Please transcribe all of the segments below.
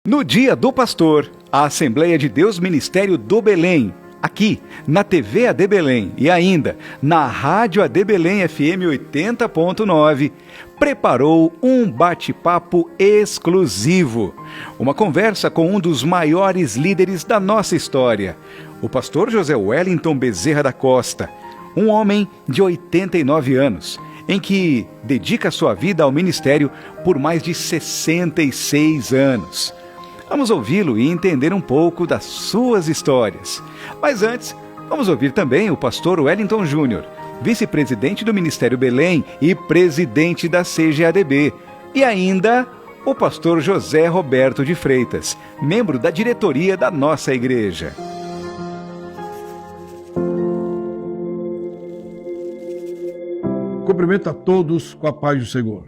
No Dia do Pastor, a Assembleia de Deus Ministério do Belém, aqui na TV AD Belém e ainda na Rádio AD Belém FM 80.9, preparou um bate-papo exclusivo. Uma conversa com um dos maiores líderes da nossa história, o pastor José Wellington Bezerra da Costa, um homem de 89 anos, em que dedica sua vida ao ministério por mais de 66 anos. Vamos ouvi-lo e entender um pouco das suas histórias. Mas antes, vamos ouvir também o pastor Wellington Júnior, vice-presidente do Ministério Belém e presidente da CGADB. E ainda o pastor José Roberto de Freitas, membro da diretoria da nossa igreja. Cumprimento a todos com a paz do Senhor.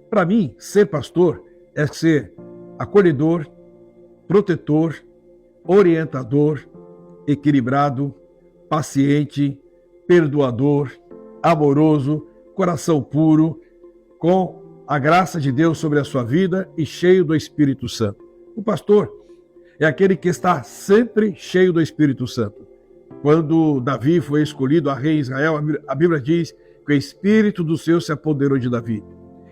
Para mim, ser pastor é ser acolhedor, protetor, orientador, equilibrado, paciente, perdoador, amoroso, coração puro, com a graça de Deus sobre a sua vida e cheio do Espírito Santo. O pastor é aquele que está sempre cheio do Espírito Santo. Quando Davi foi escolhido a rei Israel, a Bíblia diz que o Espírito do Senhor se apoderou de Davi.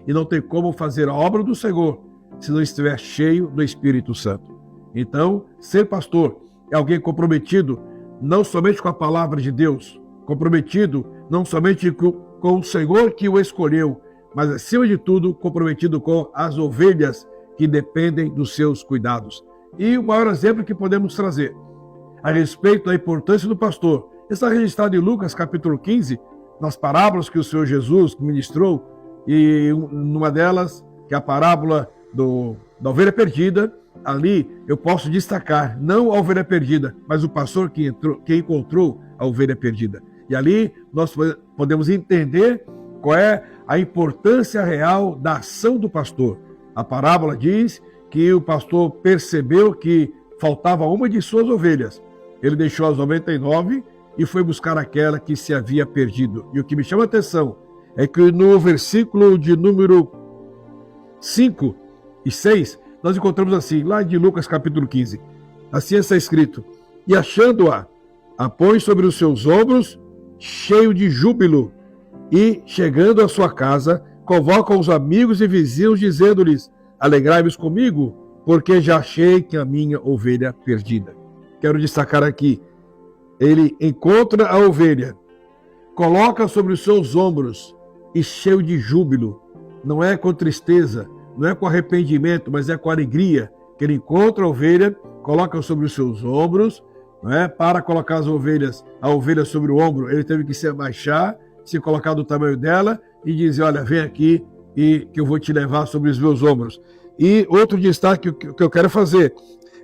E não tem como fazer a obra do Senhor se não estiver cheio do Espírito Santo. Então, ser pastor é alguém comprometido não somente com a palavra de Deus, comprometido não somente com o Senhor que o escolheu, mas, acima de tudo, comprometido com as ovelhas que dependem dos seus cuidados. E o maior exemplo que podemos trazer a respeito da importância do pastor está registrado em Lucas capítulo 15, nas parábolas que o Senhor Jesus ministrou, e numa delas, que é a parábola da ovelha perdida. Ali eu posso destacar não a ovelha perdida, mas o pastor que encontrou a ovelha perdida. E ali nós podemos entender qual é a importância real da ação do pastor. A parábola diz que o pastor percebeu que faltava uma de suas ovelhas. Ele deixou as 99 e foi buscar aquela que se havia perdido. E o que me chama a atenção é que no versículo de número 5 e 6, nós encontramos assim, lá de Lucas capítulo 15. Assim está escrito: e achando-a, a põe sobre os seus ombros, cheio de júbilo, e, chegando à sua casa, convoca os amigos e vizinhos, dizendo-lhes: alegrai-vos comigo, porque já achei que a minha ovelha perdida. Quero destacar aqui, ele encontra a ovelha, coloca sobre os seus ombros, e cheio de júbilo, não é com tristeza, não é com arrependimento, mas é com alegria, que ele encontra a ovelha, coloca sobre os seus ombros, não é? Para colocar a ovelha sobre o ombro, ele teve que se abaixar, se colocar do tamanho dela e dizer: olha, vem aqui e que eu vou te levar sobre os meus ombros. E outro destaque que eu quero fazer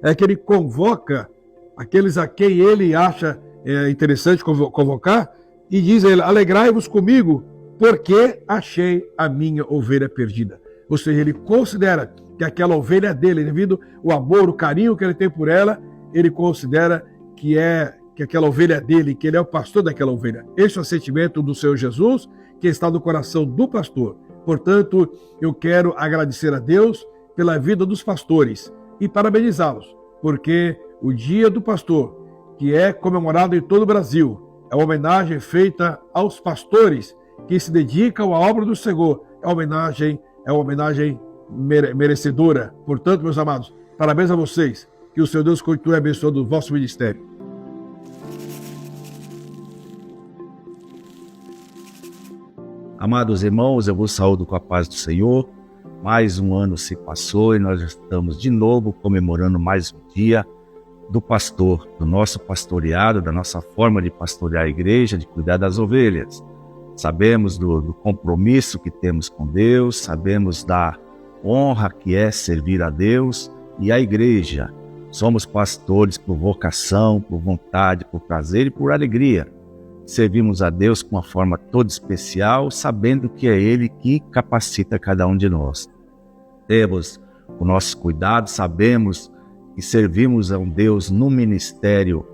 é que ele convoca aqueles a quem ele acha interessante convocar e diz a ele: alegrai-vos comigo, porque achei a minha ovelha perdida. Ou seja, ele considera que aquela ovelha é dele, devido ao amor, o carinho que ele tem por ela, ele considera que aquela ovelha é dele, que ele é o pastor daquela ovelha. Esse é o sentimento do Senhor Jesus, que está no coração do pastor. Portanto, eu quero agradecer a Deus pela vida dos pastores e parabenizá-los, porque o Dia do Pastor, que é comemorado em todo o Brasil, é uma homenagem feita aos pastores que se dedicam à obra do Senhor. É uma homenagem merecedora. Portanto, meus amados, parabéns a vocês. Que o Senhor Deus continue abençoando o vosso ministério. Amados irmãos, eu vos saúdo com a paz do Senhor. Mais um ano se passou e nós estamos de novo comemorando mais um dia do pastor, do nosso pastoreado, da nossa forma de pastorear a igreja, de cuidar das ovelhas. Sabemos do compromisso que temos com Deus, sabemos da honra que é servir a Deus e a igreja. Somos pastores por vocação, por vontade, por prazer e por alegria. Servimos a Deus com uma forma toda especial, sabendo que é Ele que capacita cada um de nós. Temos o nosso cuidado, sabemos que servimos a um Deus no ministério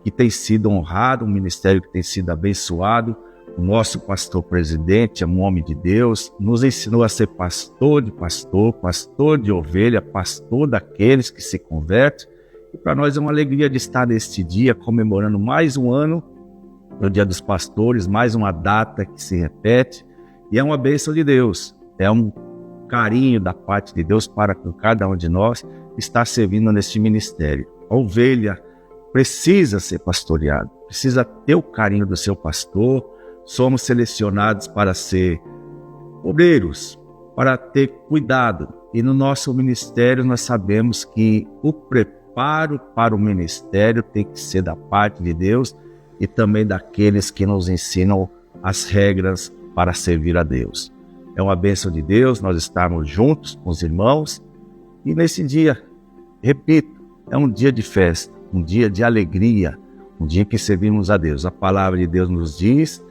que tem sido honrado, um ministério que tem sido abençoado, O nosso pastor presidente é um homem de Deus, nos ensinou a ser pastor de pastor, pastor de ovelha, pastor daqueles que se convertem. E para nós é uma alegria de estar neste dia comemorando mais um ano do Dia dos Pastores, mais uma data que se repete. E é uma bênção de Deus, é um carinho da parte de Deus para com cada um de nós estar servindo neste ministério. A ovelha precisa ser pastoreada, precisa ter o carinho do seu pastor. Somos selecionados para ser obreiros, para ter cuidado. E no nosso ministério nós sabemos que o preparo para o ministério tem que ser da parte de Deus e também daqueles que nos ensinam as regras para servir a Deus. É uma bênção de Deus nós estarmos juntos com os irmãos. E nesse dia, repito, é um dia de festa, um dia de alegria, um dia que servimos a Deus. A palavra de Deus nos diz,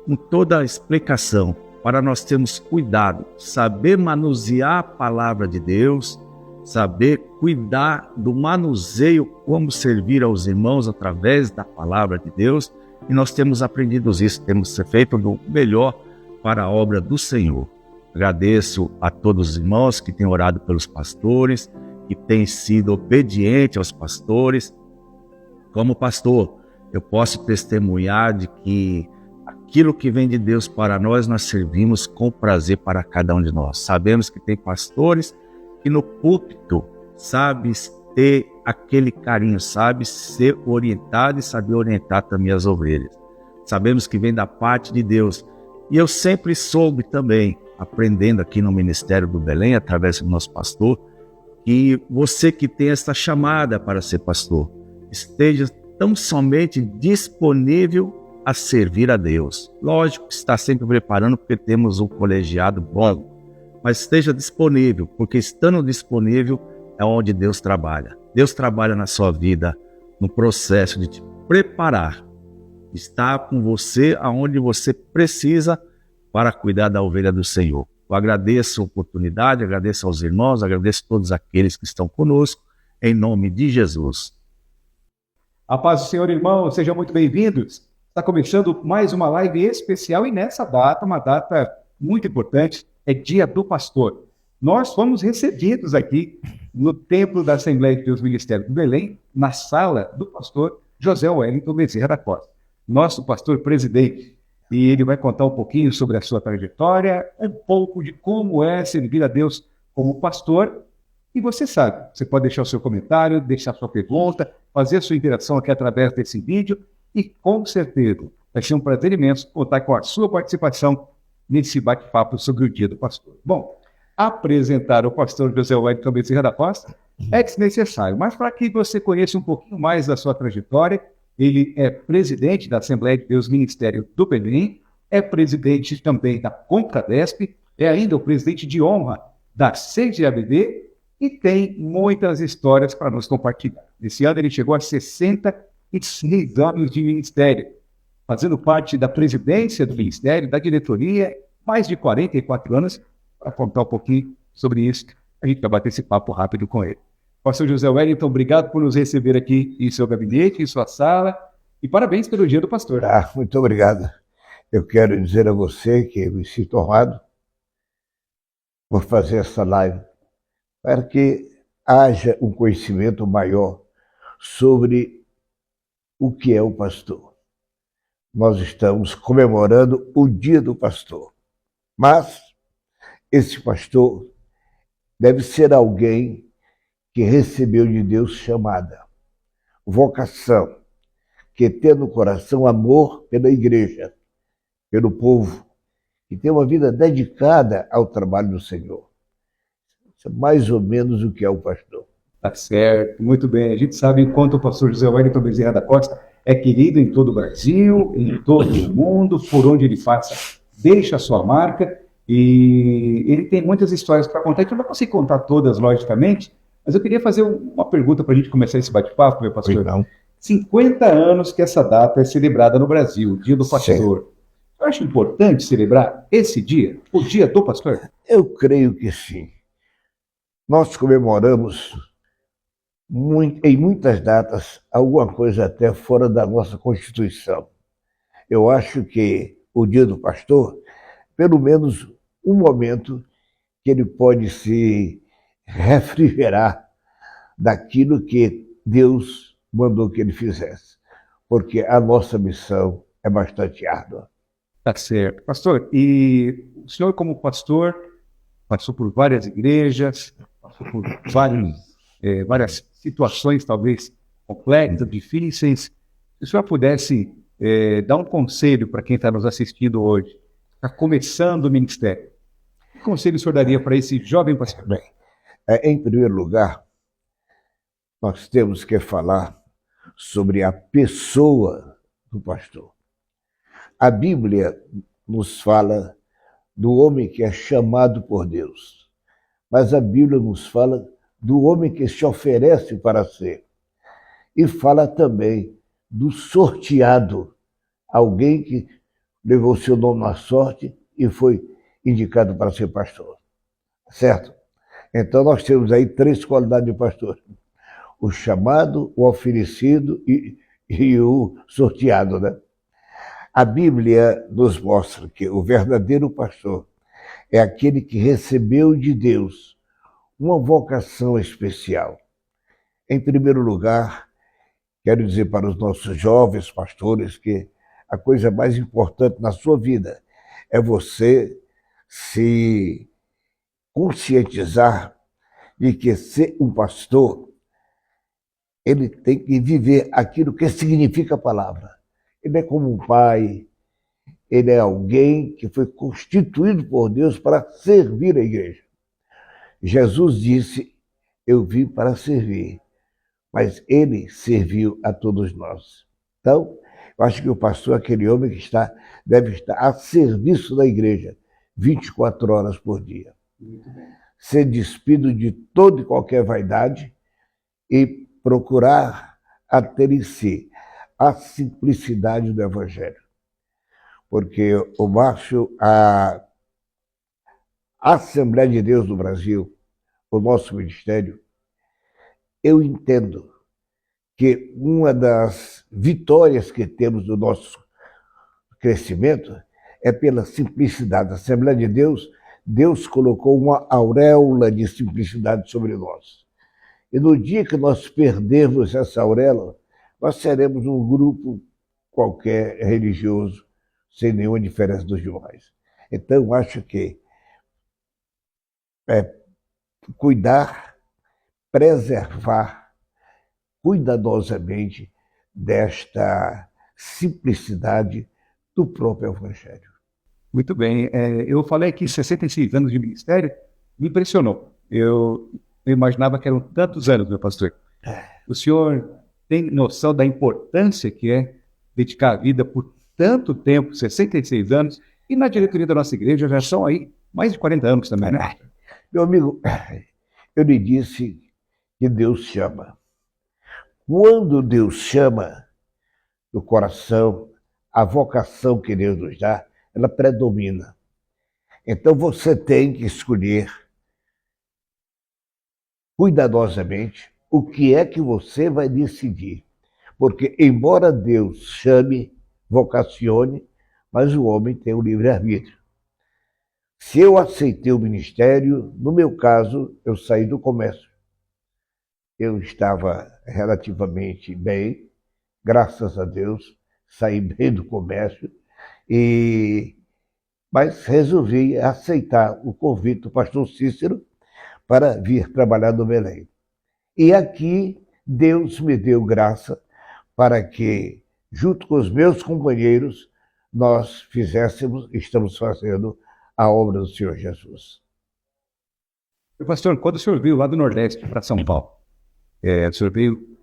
com toda a explicação, para nós termos cuidado, saber manusear a palavra de Deus, saber cuidar do manuseio, como servir aos irmãos através da palavra de Deus, e nós temos aprendido isso, temos feito o melhor para a obra do Senhor. Agradeço a todos os irmãos que têm orado pelos pastores, que têm sido obedientes aos pastores. Como pastor, eu posso testemunhar de que aquilo que vem de Deus para nós servimos com prazer para cada um de nós. Sabemos que tem pastores que no púlpito sabem ter aquele carinho, sabem ser orientado e saber orientar também as ovelhas. Sabemos que vem da parte de Deus. E eu sempre soube também, aprendendo aqui no Ministério do Belém, através do nosso pastor, que você que tem essa chamada para ser pastor, esteja tão somente disponível a servir a Deus. Lógico que está sempre preparando, porque temos um colegiado bom, mas esteja disponível, porque estando disponível é onde Deus trabalha. Deus trabalha na sua vida, no processo de te preparar, estar com você aonde você precisa para cuidar da ovelha do Senhor. Eu agradeço a oportunidade, agradeço aos irmãos, agradeço a todos aqueles que estão conosco, em nome de Jesus. A paz do Senhor, irmão, sejam muito bem-vindos. Está começando mais uma live especial e nessa data, uma data muito importante, é Dia do Pastor. Nós fomos recebidos aqui no Templo da Assembleia de Deus Ministério do Belém, na sala do pastor José Wellington Bezerra da Costa, nosso pastor presidente. E ele vai contar um pouquinho sobre a sua trajetória, um pouco de como é servir a Deus como pastor. E você sabe, você pode deixar o seu comentário, deixar a sua pergunta, fazer a sua interação aqui através desse vídeo e com certeza vai ser um prazer imenso contar com a sua participação nesse bate-papo sobre o Dia do Pastor. Bom, apresentar o pastor José Wellington Bezerra da Costa é desnecessário, mas para que você conheça um pouquinho mais da sua trajetória, ele é presidente da Assembleia de Deus Ministério do Belém, é presidente também da Concadesp, é ainda o presidente de honra da CGABD, e tem muitas histórias para nos compartilhar. Esse ano ele chegou a 66 anos de ministério, fazendo parte da presidência do ministério, da diretoria, mais de 44 anos, para contar um pouquinho sobre isso. A gente vai bater esse papo rápido com ele. Pastor José Wellington, obrigado por nos receber aqui em seu gabinete, em sua sala, e parabéns pelo Dia do Pastor. Muito obrigado. Eu quero dizer a você que eu me sinto honrado por fazer essa live, para que haja um conhecimento maior sobre o que é o pastor. Nós estamos comemorando o Dia do Pastor, mas esse pastor deve ser alguém que recebeu de Deus chamada, vocação, que tem no coração amor pela igreja, pelo povo, que tem uma vida dedicada ao trabalho do Senhor. Isso é mais ou menos o que é o pastor. Tá certo, muito bem. A gente sabe o quanto o pastor José Wellington Bezerra da Costa é querido em todo o Brasil, em todo o mundo, por onde ele passa, deixa a sua marca, e ele tem muitas histórias para contar, então eu não consigo contar todas, logicamente, mas eu queria fazer uma pergunta para a gente começar esse bate-papo, meu pastor. Não. 50 anos que essa data é celebrada no Brasil, o Dia do Pastor. Sim. Eu acho importante celebrar esse dia, o Dia do Pastor? Eu creio que sim. Nós comemoramos em muitas datas alguma coisa até fora da nossa Constituição. Eu acho que o dia do pastor, pelo menos um momento que ele pode se refrigerar daquilo que Deus mandou que ele fizesse. Porque a nossa missão é bastante árdua. Tá certo. Pastor, e o senhor como pastor passou por várias igrejas, passou por várias situações talvez complexas, difíceis. Se o senhor pudesse dar um conselho para quem está nos assistindo hoje, está começando o ministério, que conselho o senhor daria para esse jovem pastor? Bem, em primeiro lugar, nós temos que falar sobre a pessoa do pastor. A Bíblia nos fala do homem que é chamado por Deus, mas a Bíblia nos fala do homem que se oferece para ser. E fala também do sorteado, alguém que levou seu nome na sorte e foi indicado para ser pastor. Certo? Então nós temos aí 3 qualidades de pastor: o chamado, o oferecido e o sorteado, né? A Bíblia nos mostra que o verdadeiro pastor é aquele que recebeu de Deus uma vocação especial. Em primeiro lugar, quero dizer para os nossos jovens pastores que a coisa mais importante na sua vida é você se conscientizar de que ser um pastor, ele tem que viver aquilo que significa a palavra. Ele é como um pai, ele é alguém que foi constituído por Deus para servir a igreja. Jesus disse, eu vim para servir, mas ele serviu a todos nós. Então, eu acho que o pastor é aquele homem que deve estar a serviço da igreja 24 horas por dia. Ser despido de toda e qualquer vaidade e procurar a ter em si a simplicidade do Evangelho. Porque o Márcio, a Assembleia de Deus do Brasil, o nosso ministério, eu entendo que uma das vitórias que temos do nosso crescimento é pela simplicidade. A Assembleia de Deus, Deus colocou uma auréola de simplicidade sobre nós. E no dia que nós perdermos essa auréola, nós seremos um grupo qualquer religioso, sem nenhuma diferença dos demais. Então, eu acho que cuidar, preservar cuidadosamente desta simplicidade do próprio Evangelho. Muito bem. Eu falei aqui 66 anos de ministério, me impressionou. Eu imaginava que eram tantos anos, meu pastor. O senhor tem noção da importância que é dedicar a vida por tanto tempo, 66 anos, e na diretoria da nossa igreja já são aí mais de 40 anos também, né? Meu amigo, eu lhe disse que Deus chama. Quando Deus chama do coração, a vocação que Deus nos dá, ela predomina. Então você tem que escolher cuidadosamente o que é que você vai decidir. Porque embora Deus chame, vocacione, mas o homem tem o livre-arbítrio. Se eu aceitei o ministério, no meu caso, eu saí do comércio. Eu estava relativamente bem, graças a Deus, saí bem do comércio, mas resolvi aceitar o convite do pastor Cícero para vir trabalhar no Belém. E aqui Deus me deu graça para que, junto com os meus companheiros, nós estamos fazendo a obra do Senhor Jesus. Pastor, quando o senhor veio lá do Nordeste para São Paulo, o senhor veio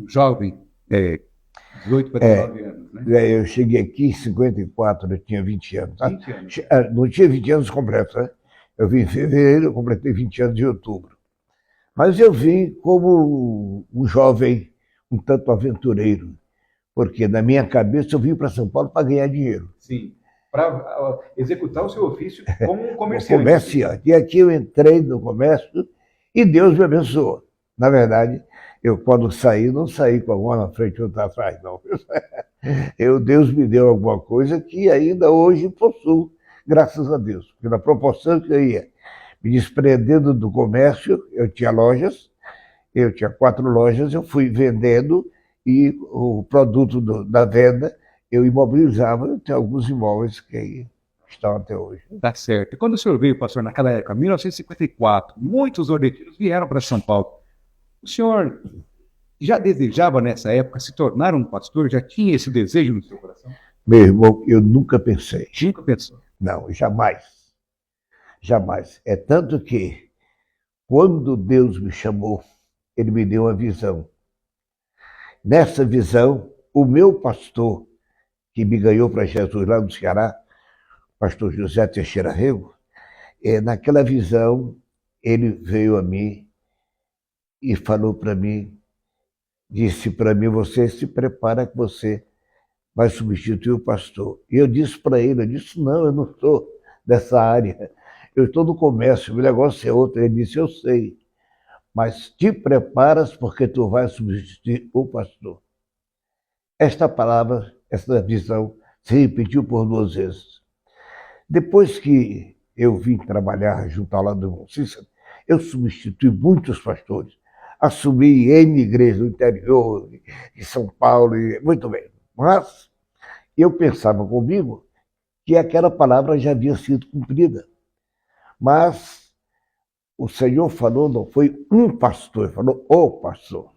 jovem, 18 para 19 anos, né? Eu cheguei aqui em 54, eu tinha 20 anos. Tá? 20 anos. Não tinha 20 anos completos, né? Eu vim em fevereiro, eu completei 20 anos em outubro. Mas eu vim como um jovem um tanto aventureiro, porque na minha cabeça eu vim para São Paulo para ganhar dinheiro. Sim, para executar o seu ofício como um comerciante. Comerciante. E aqui eu entrei no comércio e Deus me abençoou. Na verdade, Eu, quando saí, não saí com a mão na frente e outra atrás, não. Deus me deu alguma coisa que ainda hoje possuo, graças a Deus. Porque na proporção que eu ia me desprendendo do comércio, eu tinha lojas, eu tinha 4 lojas, eu fui vendendo e o produto da venda eu imobilizava. Eu tenho alguns imóveis que estão até hoje. Tá certo. E quando o senhor veio, pastor, naquela época, 1954, muitos nordestinos vieram para São Paulo. O senhor já desejava nessa época se tornar um pastor? Já tinha esse desejo no seu coração? Meu irmão, eu nunca pensei. Nunca pensou. Não, jamais. Jamais. É tanto que, quando Deus me chamou, Ele me deu uma visão. Nessa visão, o meu pastor, que me ganhou para Jesus lá no Ceará, pastor José Teixeira Rego, naquela visão, ele veio a mim e falou para mim, disse para mim: você se prepara que você vai substituir o pastor. E eu disse para ele, não, eu não estou dessa área, eu estou no comércio, o negócio é outro. Ele disse: eu sei, mas te preparas porque tu vais substituir o pastor. Esta palavra, esta visão, se repetiu por 2 vezes. Depois que eu vim trabalhar junto ao lado do irmão Cícero, eu substituí muitos pastores. Assumi N igrejas do interior, de São Paulo, muito bem. Mas eu pensava comigo que aquela palavra já havia sido cumprida. Mas o Senhor falou, não foi um pastor, ele falou o pastor.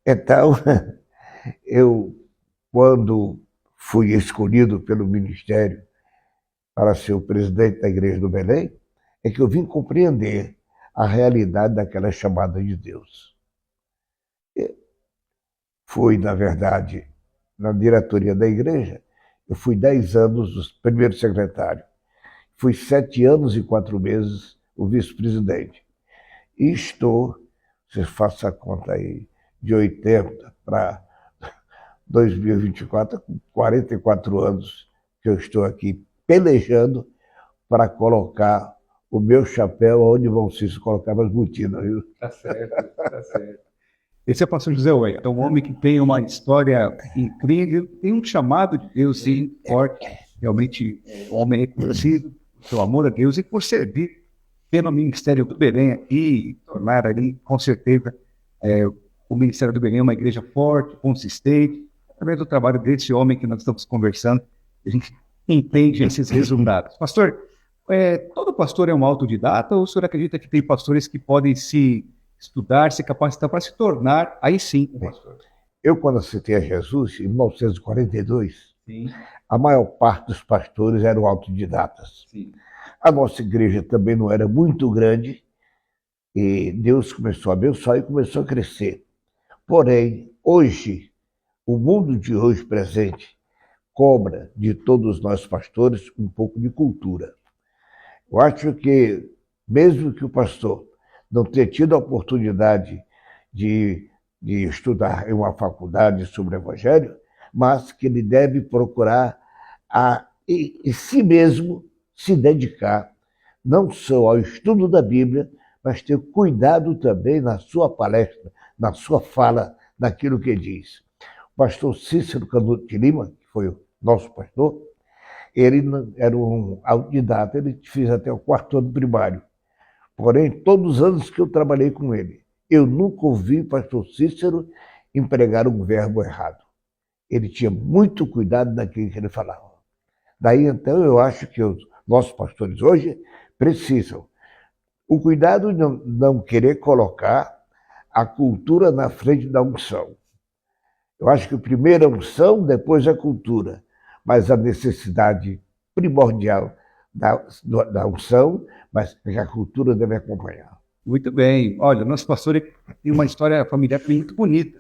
Então, eu, quando fui escolhido pelo ministério para ser o presidente da Igreja do Belém, é que eu vim compreender a realidade daquela chamada de Deus. Fui, na verdade, na diretoria da igreja, eu fui 10 anos o primeiro secretário. Fui 7 anos e 4 meses o vice-presidente. E estou, você faça a conta aí, de 80 para 2024, com 44 anos que eu estou aqui pelejando para colocar o meu chapéu onde o irmão Cícero colocava as botinas. Viu? Tá certo, tá certo. Esse é o pastor José Oia, é um homem que tem uma história incrível, tem um chamado de Deus, sim, forte, realmente o homem é conhecido, seu amor a Deus, e por servir pelo Ministério do Belém aqui, tornar ali, com certeza, o Ministério do Belém é uma igreja forte, consistente, através do trabalho desse homem que nós estamos conversando, a gente entende esses resultados. Pastor, todo pastor é um autodidata ou o senhor acredita que tem pastores que podem se estudar, se capacitar para se tornar, aí sim, um pastor? Eu, quando aceitei a Jesus, em 1942, Sim. a maior parte dos pastores eram autodidatas. Sim. A nossa igreja também não era muito grande e Deus começou a abençoar e começou a crescer. Porém, hoje, o mundo de hoje presente cobra de todos nós pastores um pouco de cultura. Eu acho que, mesmo que o pastor não tenha tido a oportunidade de estudar em uma faculdade sobre o Evangelho, mas que ele deve procurar em si mesmo se dedicar não só ao estudo da Bíblia, mas ter cuidado também na sua palestra, na sua fala, naquilo que diz. O pastor Cícero Canuto de Lima, que foi o nosso pastor, ele era um autodidata, ele fez até o 4º ano primário. Porém, todos os anos que eu trabalhei com ele, eu nunca ouvi o pastor Cícero empregar um verbo errado. Ele tinha muito cuidado naquilo que ele falava. Daí, então, eu acho que os nossos pastores hoje precisam. O cuidado de não querer colocar a cultura na frente da unção. Eu acho que primeiro a unção, depois a cultura. Mas a necessidade primordial da unção, mas que a cultura deve acompanhar. Muito bem. Olha, nosso pastor tem uma história familiar muito bonita.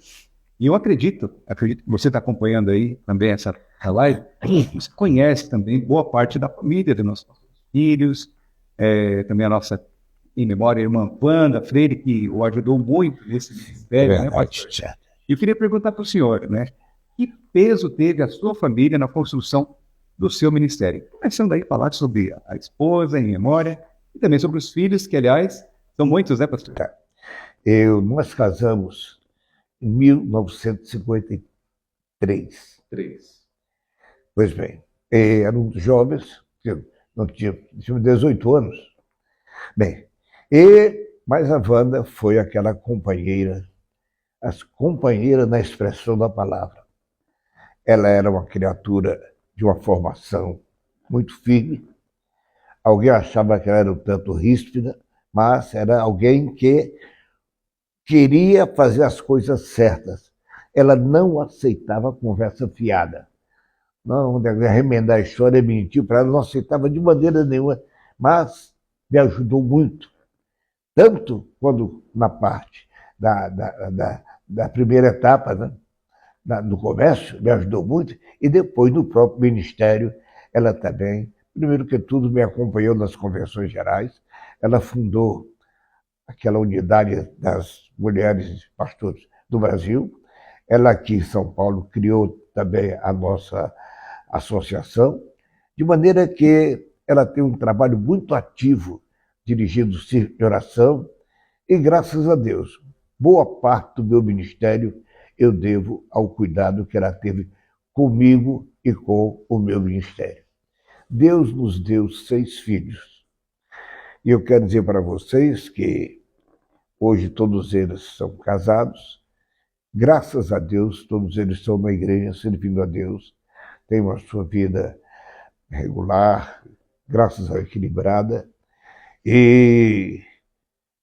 E eu acredito que você está acompanhando aí também essa live, você conhece também boa parte da família dos nossos filhos, também a nossa, em memória, irmã Wanda Freire, que o ajudou muito nesse ministério, né, pastor? E eu queria perguntar para o senhor, né, que peso teve a sua família na construção do seu ministério? Começando aí a falar sobre a esposa, em memória, e também sobre os filhos, que, aliás, são muitos, né, pastor? Tá. Nós casamos em 1953. Pois bem, éramos jovens, não tinha 18 anos. Bem, mas a Wanda foi aquela companheira, companheira na expressão da palavra. Ela era uma criatura de uma formação muito firme. Alguém achava que ela era um tanto ríspida, mas era alguém que queria fazer as coisas certas. Ela não aceitava conversa fiada. Não, remendar a história e mentir para ela, não aceitava de maneira nenhuma, mas me ajudou muito. Tanto quando na parte da primeira etapa, né, no comércio, me ajudou muito, e depois no próprio ministério, ela também, primeiro que tudo, me acompanhou nas convenções gerais. Ela fundou aquela unidade das mulheres pastores do Brasil. Ela aqui em São Paulo criou também a nossa associação, de maneira que ela tem um trabalho muito ativo dirigindo o círculo de oração, e graças a Deus, boa parte do meu ministério eu devo ao cuidado que ela teve comigo e com o meu ministério. Deus nos deu 6 filhos. E eu quero dizer para vocês que hoje todos eles são casados. Graças a Deus, todos eles estão na igreja, servindo a Deus. Têm uma sua vida regular, graças a Deus, equilibrada. E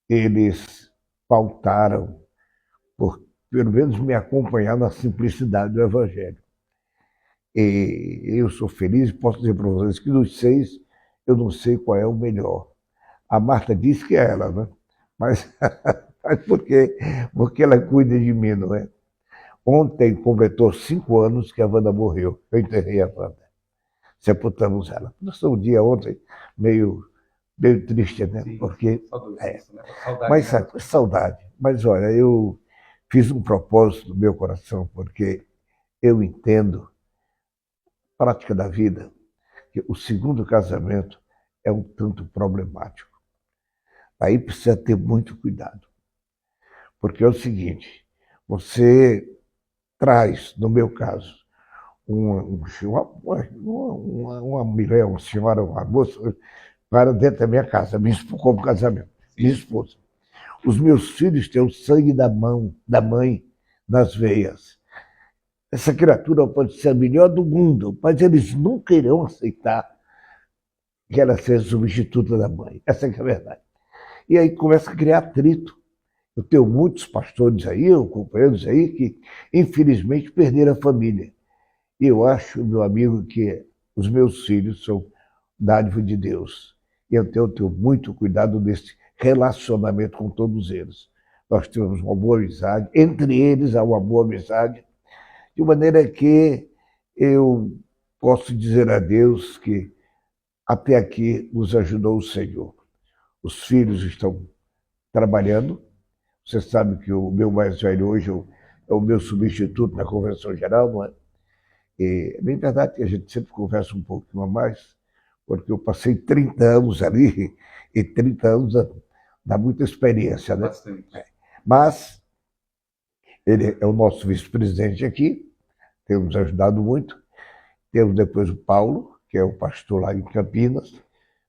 eles pautaram, por pelo menos me acompanhar na simplicidade do Evangelho. E eu sou feliz e posso dizer para vocês que dos 6, eu não sei qual é o melhor. A Marta disse que é ela, né? Mas porque ela cuida de mim, não é? Ontem completou 5 anos que a Wanda morreu. Eu enterrei a Wanda. Sepultamos ela. Passou um dia ontem meio triste, né? Sim, porque né? mas saudade. Mas olha, eu fiz um propósito no meu coração, porque eu entendo, prática da vida, que o segundo casamento é um tanto problemático. Aí precisa ter muito cuidado. Porque é o seguinte, você traz, no meu caso, uma mulher, uma senhora, uma moça, para dentro da minha casa, como casamento, minha esposa. Os meus filhos têm o sangue da mãe nas veias. Essa criatura pode ser a melhor do mundo, mas eles nunca irão aceitar que ela seja substituta da mãe. Essa é a verdade. E aí começa a criar atrito. Eu tenho muitos pastores aí, companheiros aí, que infelizmente perderam a família. E eu acho, meu amigo, que os meus filhos são dádiva de Deus. E eu tenho muito cuidado desse relacionamento com todos eles. Nós temos uma boa amizade, entre eles há uma boa amizade, de maneira que eu posso dizer a Deus que até aqui nos ajudou o Senhor. Os filhos estão trabalhando. Você sabe que o meu mais velho hoje é o meu substituto na Convenção Geral, não é? E é bem verdade que a gente sempre conversa um pouquinho a mais, porque eu passei 30 anos ali, e 30 anos dá muita experiência, né? Bastante. Mas ele é o nosso vice-presidente aqui, tem nos ajudado muito. Temos depois o Paulo, que é o pastor lá em Campinas,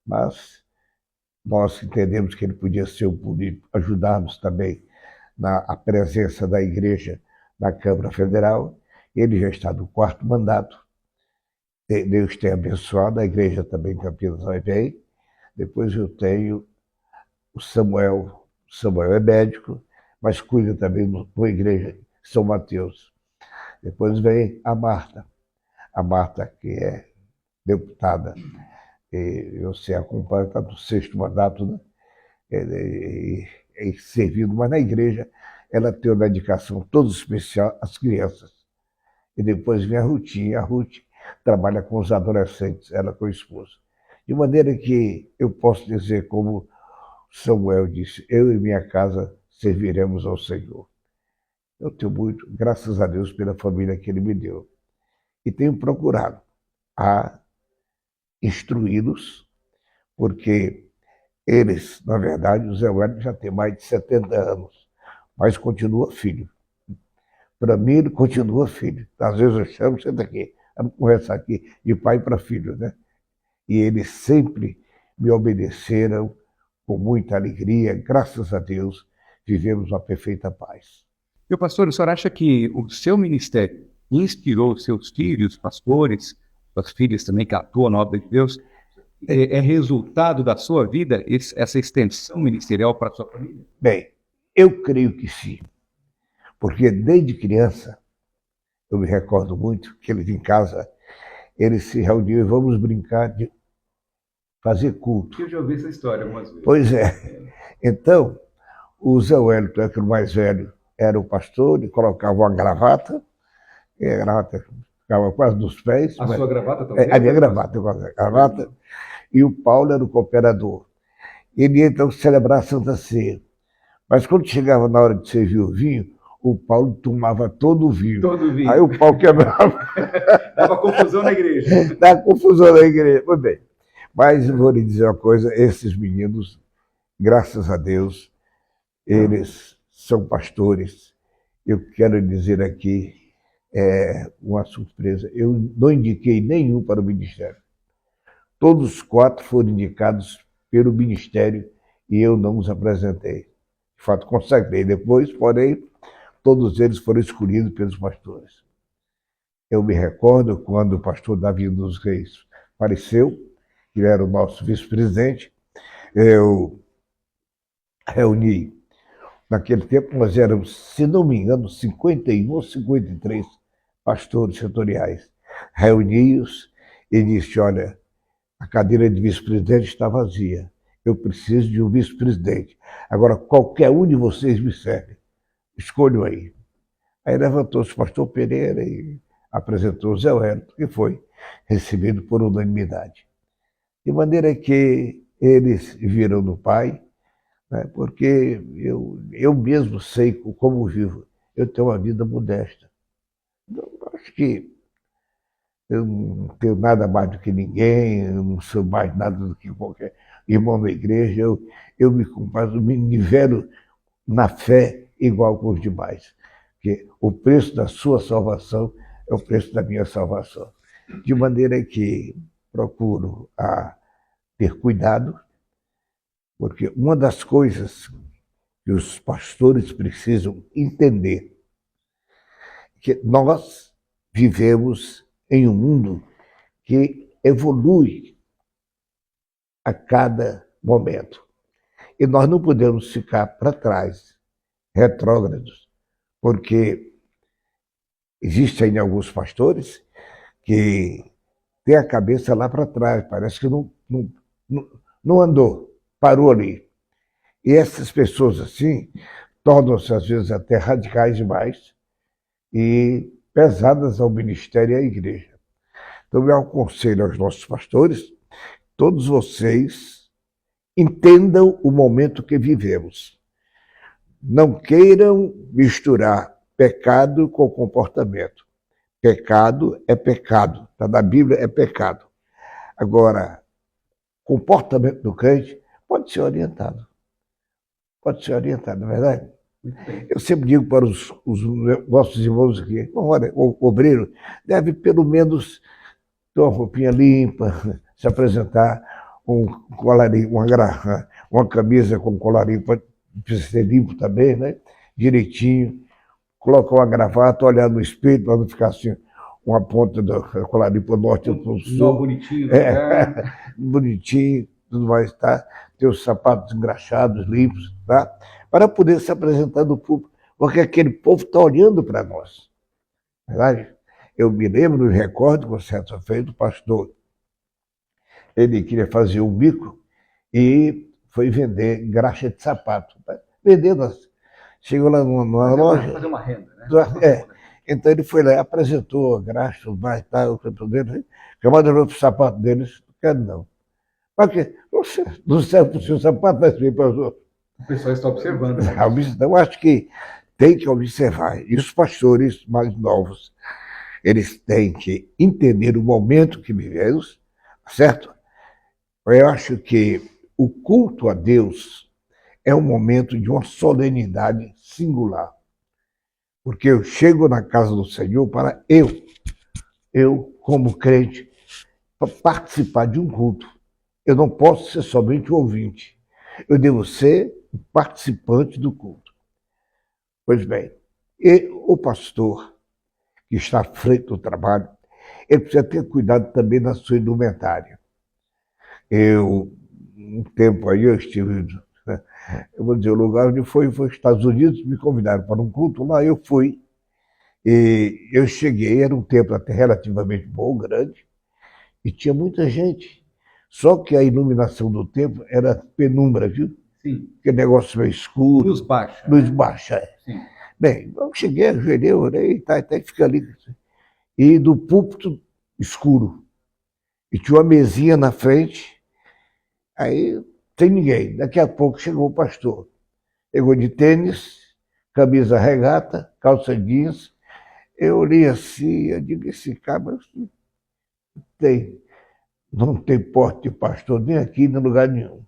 mas nós entendemos que ele podia ser um político, ajudar-nos também na presença da igreja na Câmara Federal. Ele já está no 4º mandato. Deus tem abençoado, a igreja também em Campinas vai bem. Depois eu tenho o Samuel. O Samuel é médico, mas cuida também da igreja São Mateus. Depois vem a Marta. A Marta, que é deputada, e você acompanha, está no 6º mandato, né? Servindo, mas na igreja ela tem uma dedicação toda especial às crianças. E depois vem a Rutinha. A Ruth trabalha com os adolescentes, ela com a esposa. De maneira que eu posso dizer, como Samuel disse, eu e minha casa serviremos ao Senhor. Eu tenho muito, graças a Deus, pela família que Ele me deu. E tenho procurado a instruí-los, porque eles, na verdade, o Zé Wélio já tem mais de 70 anos. mas continua filho. Para mim, ele continua filho. Às vezes eu chamo, senta aqui, vamos conversar aqui, de pai para filho, né? E eles sempre me obedeceram com muita alegria, graças a Deus, vivemos uma perfeita paz. Meu pastor, o senhor acha que o seu ministério inspirou seus filhos, pastores, suas filhas também que atuam na obra de Deus? É resultado da sua vida essa extensão ministerial para a sua família? Bem, eu creio que sim, porque desde criança, eu me recordo muito que eles em casa, eles se reuniam e vamos brincar de fazer culto. Eu já ouvi essa história algumas vezes. Pois é. Então, o Zé Wellington, que era o mais velho, era o pastor, ele colocava uma gravata, e a gravata ficava quase dos pés. A sua gravata também? A minha gravata, e o Paulo era o cooperador. Ele ia então celebrar a Santa Ceia. Mas quando chegava na hora de servir o vinho, o Paulo tomava todo o vinho. Todo o vinho. Aí o pau quebrava. Dava confusão na igreja. Dava confusão na igreja. Muito bem. Mas eu vou lhe dizer uma coisa, esses meninos, graças a Deus, eles são pastores. Eu quero dizer aqui uma surpresa. Eu não indiquei nenhum para o ministério. Todos os 4 foram indicados pelo ministério e eu não os apresentei. De fato, consagrei depois, porém, todos eles foram escolhidos pelos pastores. Eu me recordo quando o pastor Davi dos Reis apareceu, que era o nosso vice-presidente, eu reuni, naquele tempo nós éramos, se não me engano, 51 ou 53 pastores setoriais. Reuni-os e disse, olha, a cadeira de vice-presidente está vazia, eu preciso de um vice-presidente. Agora, qualquer um de vocês me serve, escolham aí. Aí levantou-se o pastor Pereira e apresentou o Zé Wellington, que foi recebido por unanimidade. De maneira que eles viram no pai, né, porque eu mesmo sei como vivo, eu tenho uma vida modesta. Então, acho que eu não tenho nada mais do que ninguém, eu não sou mais nada do que qualquer irmão da igreja, eu me nivelo na fé igual com os demais, porque o preço da sua salvação é o preço da minha salvação. De maneira que procuro ter cuidado, porque uma das coisas que os pastores precisam entender é que nós vivemos em um mundo que evolui a cada momento. E nós não podemos ficar para trás, retrógrados, porque existem alguns pastores que têm a cabeça lá para trás, parece que não andou, parou ali. E essas pessoas assim tornam-se às vezes até radicais demais e pesadas ao ministério e à igreja. Então eu aconselho aos nossos pastores, todos vocês entendam o momento que vivemos. Não queiram misturar pecado com comportamento. Pecado é pecado, está na Bíblia, é pecado. Agora, comportamento do crente pode ser orientado. Pode ser orientado, não é verdade? Eu sempre digo para os nossos irmãos aqui, olha, o obreiro deve pelo menos ter uma roupinha limpa, se apresentar, um colarinho, uma camisa com colarinho, precisa ser limpo também, né? Direitinho, colocar uma gravata, olhar no espelho para não ficar assim, uma ponta do colarinho para o norte e para o sul. Bonitinho, bonitinho, tudo mais, tá? Ter os sapatos engraxados, limpos, tá? Para poder se apresentar no público, porque aquele povo está olhando para nós. Verdade? Eu me lembro, me recordo, com certa feita, o pastor, ele queria fazer um bico e foi vender graxa de sapato. Tá? Vendendo, chegou lá numa loja. Fazer uma renda, né? Então ele foi lá e apresentou a graxa, mais tal, o tempo dele, chamado o sapato deles, não quero não. Mas que não serve para o seu sapato, vai servir para os outros. O pessoal está observando. Né? Eu acho que tem que observar. E os pastores mais novos, eles têm que entender o momento que vivemos, certo? Eu acho que o culto a Deus é um momento de uma solenidade singular. Porque eu chego na casa do Senhor para eu como crente, para participar de um culto. Eu não posso ser somente um ouvinte. Eu devo ser participante do culto. Pois bem, e o pastor que está à frente do trabalho, ele precisa ter cuidado também na sua indumentária. Um tempo aí, eu estive, né, eu vou dizer, o lugar onde foi os Estados Unidos, me convidaram para um culto, lá eu fui, e eu cheguei, era um templo até relativamente bom, grande, e tinha muita gente. Só que a iluminação do templo era penumbra, viu? Sim. Aquele negócio meio escuro. Luz baixa. Luz baixa, é. Sim. Bem, eu cheguei, ajoelhei, orei, tá, até fica ali. E do púlpito escuro. E tinha uma mesinha na frente, aí tem ninguém. Daqui a pouco chegou o pastor. Chegou de tênis, camisa regata, calça jeans. Eu olhei assim, eu digo, esse cara não tem porte de pastor nem aqui, nem lugar nenhum.